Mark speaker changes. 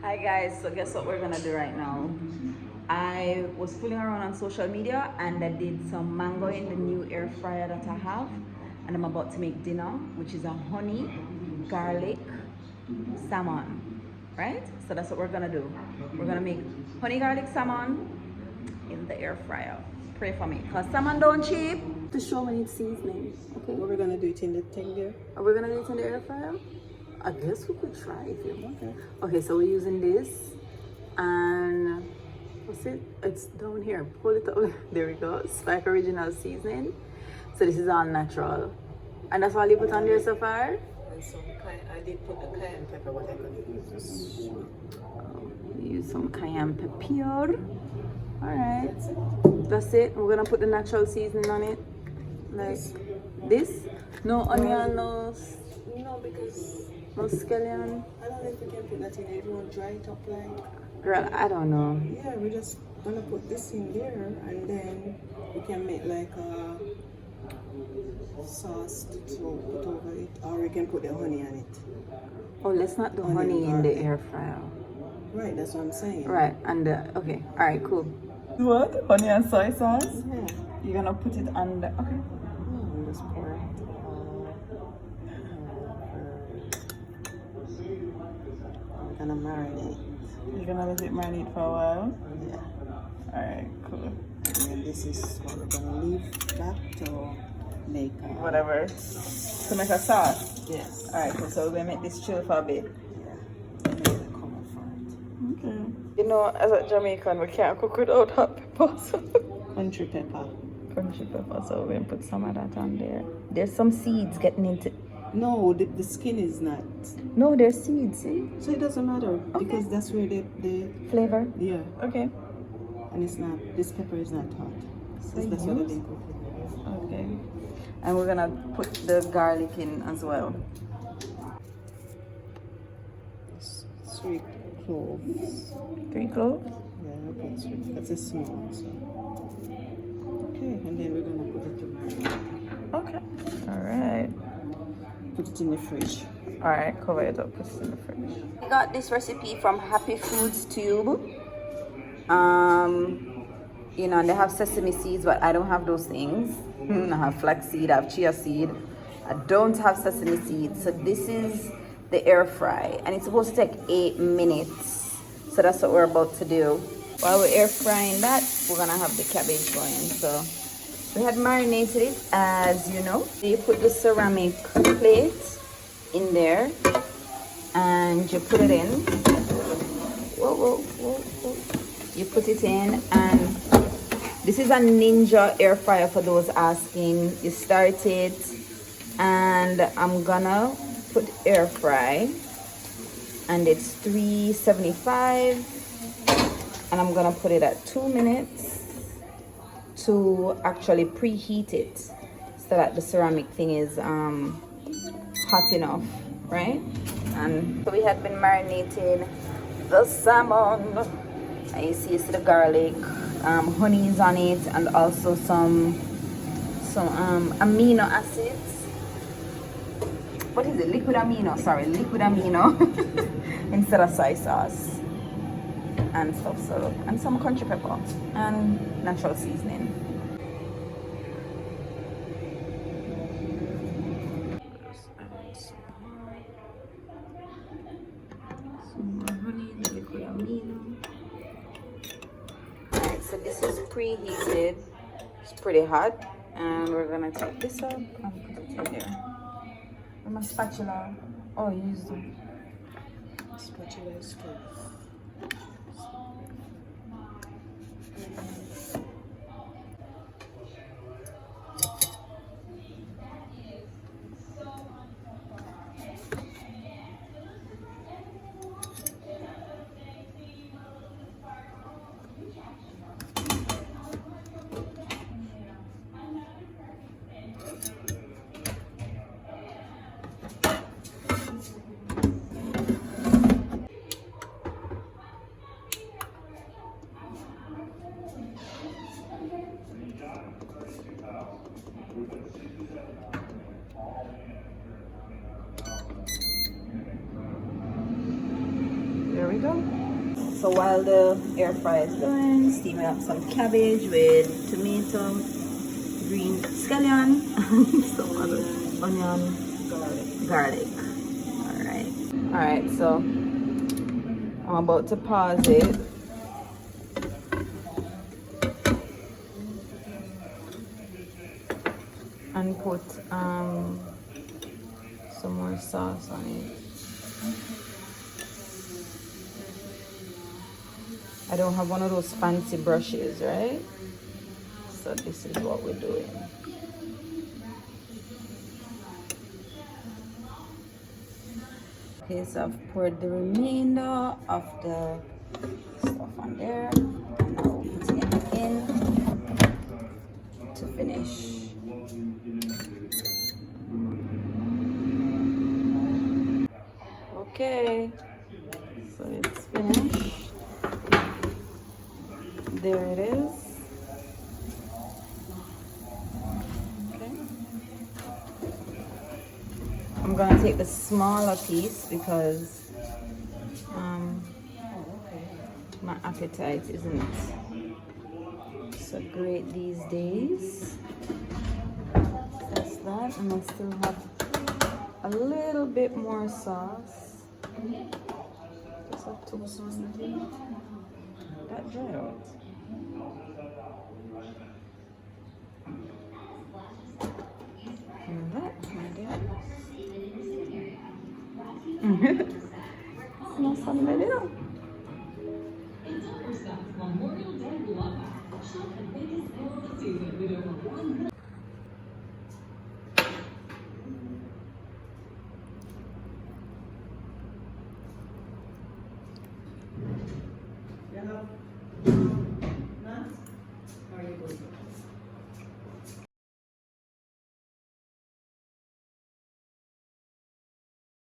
Speaker 1: Hi guys, so guess what we're gonna do right now? I was fooling around on social media and I did some mango in the new air fryer that I have, and I'm about to make dinner, which is a honey garlic salmon, right? So that's what we're gonna do. We're gonna make honey garlic salmon in the air fryer. Pray for me, cause salmon don't cheap. To show me its seasoning. Okay.
Speaker 2: What we're gonna do it in the thing there?
Speaker 1: Are we gonna do it in the air fryer? I guess we could try if you want. Okay, so we're using this and what's it? It's down here. Pull it up. There we go. Spike original seasoning. So this is all natural. And that's all you put on there so far?
Speaker 2: And some I did put the cayenne pepper, what I could use.
Speaker 1: Use some cayenne pepper. Alright. That's it. We're gonna put the natural seasoning on it. Like this? No onion, no
Speaker 2: because
Speaker 1: no scallion.
Speaker 2: I don't know if we can put that in there. If you want to dry it up like.
Speaker 1: Girl, I don't know.
Speaker 2: Yeah, we're just gonna put this in there and then we can make like a sauce to put over it, or we can put the honey on it.
Speaker 1: Oh, let's not do honey in the air fryer.
Speaker 2: Right, that's what I'm saying.
Speaker 1: Right, and okay, all right, cool. What? Honey and soy sauce?
Speaker 2: Yeah.
Speaker 1: You're gonna put it on the okay.
Speaker 2: No, just pour it. I'm gonna marinate.
Speaker 1: You're gonna let it marinate for a while?
Speaker 2: Yeah.
Speaker 1: Alright, cool.
Speaker 2: And then this is what we're gonna leave back to make
Speaker 1: Whatever. To make a sauce?
Speaker 2: Yes.
Speaker 1: Alright, cool. So we're gonna make this chill for a bit.
Speaker 2: Yeah. And then we come up for it.
Speaker 1: Okay. You know, as a Jamaican, we can't cook without hot peppers.
Speaker 2: Country pepper.
Speaker 1: Country pepper, so we're gonna put some of that on there. There's some seeds getting into.
Speaker 2: No, the skin is not.
Speaker 1: No, there's seeds, see?
Speaker 2: So it doesn't matter because that's where the
Speaker 1: Flavor?
Speaker 2: yeah.
Speaker 1: Okay.
Speaker 2: And it's not, this pepper is not hot. So that's what I think.
Speaker 1: Okay. And we're gonna put the garlic in as well.
Speaker 2: 3 cloves.
Speaker 1: 3 cloves?
Speaker 2: Yeah, about 3. That's a small. So. Okay, and then we're gonna put it to marinate.
Speaker 1: Okay. Alright.
Speaker 2: Put it in the fridge.
Speaker 1: Alright, cover it up, put it in the fridge. I got this recipe from Happy Foods Tube. You know, and they have sesame seeds, but I don't have those things. I have flaxseed, I have chia seed. I don't have sesame seeds. So this is the air fry, and it's supposed to take 8 minutes. So that's what we're about to do. While we're air frying that, we're gonna have the cabbage going. So we had marinated it, as you know. You put the ceramic plate in there, and you put it in. Whoa, whoa, whoa, whoa. You put it in, and this is a Ninja air fryer for those asking. You start it, and I'm gonna put air fry, and it's 375, and I'm gonna put it at 2 minutes to actually preheat it so that the ceramic thing is hot enough, right? And so we had been marinating the salmon, and you see the garlic, honey is on it, and also some amino acids. What is it? Liquid amino, sorry, liquid amino instead of soy sauce and stuff. So, and some country pepper and natural seasoning. Some more honey, the liquid amino. Alright, so this is preheated. It's pretty hot, and we're gonna take this up and put it in there. With my spatula. Oh, use the
Speaker 2: Spatula is good.
Speaker 1: go. So while the air fryer is going, steaming up some cabbage with tomato, green scallion, some other onion, garlic. All right. So I'm about to pause it. And put some more sauce on it. I don't have one of those fancy brushes, right? So this is what we're doing. Okay, so I've poured the remainder of the stuff on there. And now we're putting it in to finish. Okay, so it's finished. There it is. Okay. I'm gonna take the smaller piece because my appetite isn't so great these days. That's that, and I still have a little bit more sauce. Just have to something that dry out. And that, my dear. No somebody else.